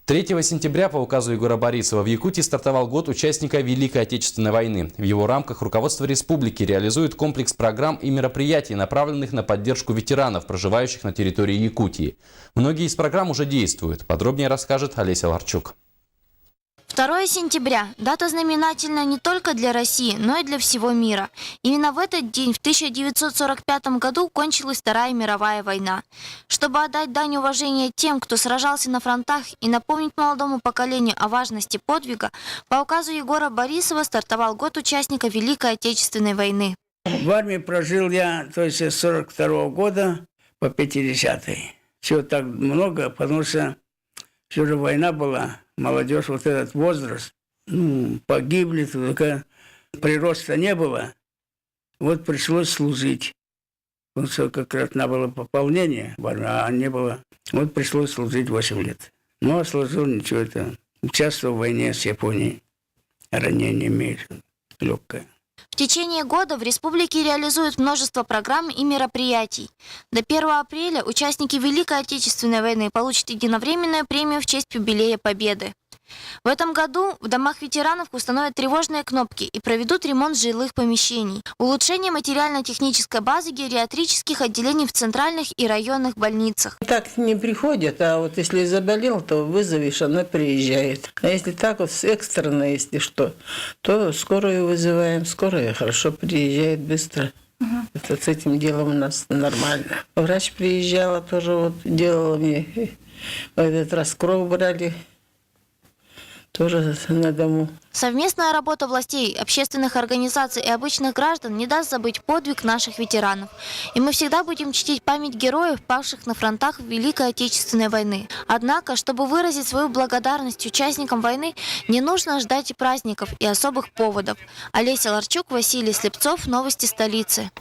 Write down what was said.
3 сентября по указу Егора Борисова в Якутии стартовал год участника Великой Отечественной войны. В его рамках руководство республики реализует комплекс программ и мероприятий, направленных на поддержку ветеранов, проживающих на территории Якутии. Многие из программ уже действуют. Подробнее расскажет Олеся Ларчук. 2 сентября – дата знаменательная не только для России, но и для всего мира. Именно в этот день, в 1945 году, кончилась Вторая мировая война. Чтобы отдать дань уважения тем, кто сражался на фронтах, и напомнить молодому поколению о важности подвига, по указу Егора Борисова стартовал год участника Великой Отечественной войны. В армии прожил я, то есть с 42 года по 50-й. Все так много, потому что все же война была. Молодежь, вот этот возраст, погибли, только прироста не было. Вот пришлось служить. Потому что как раз надо было пополнение, а не было. Вот пришлось служить 8 лет. Ну, а служил ничего, это участвовал в войне с Японией. Ранение имеет легкое. В течение года в республике реализуют множество программ и мероприятий. До 1 апреля участники Великой Отечественной войны получат единовременную премию в честь юбилея Победы. В этом году в домах ветеранов установят тревожные кнопки и проведут ремонт жилых помещений, улучшение материально-технической базы гериатрических отделений в центральных и районных больницах. Так не приходят, а вот если заболел, то вызовешь, она приезжает. А если так вот экстренно, если что, то скорую вызываем, скорая хорошо приезжает быстро. Это с этим делом у нас нормально. Врач приезжала тоже, вот делала мне, в этот раз кровь брали. Тоже на дому. Совместная работа властей, общественных организаций и обычных граждан не даст забыть подвиг наших ветеранов. И мы всегда будем чтить память героев, павших на фронтах Великой Отечественной войны. Однако, чтобы выразить свою благодарность участникам войны, не нужно ждать и праздников, и особых поводов. Олеся Ларчук, Василий Слепцов. Новости столицы.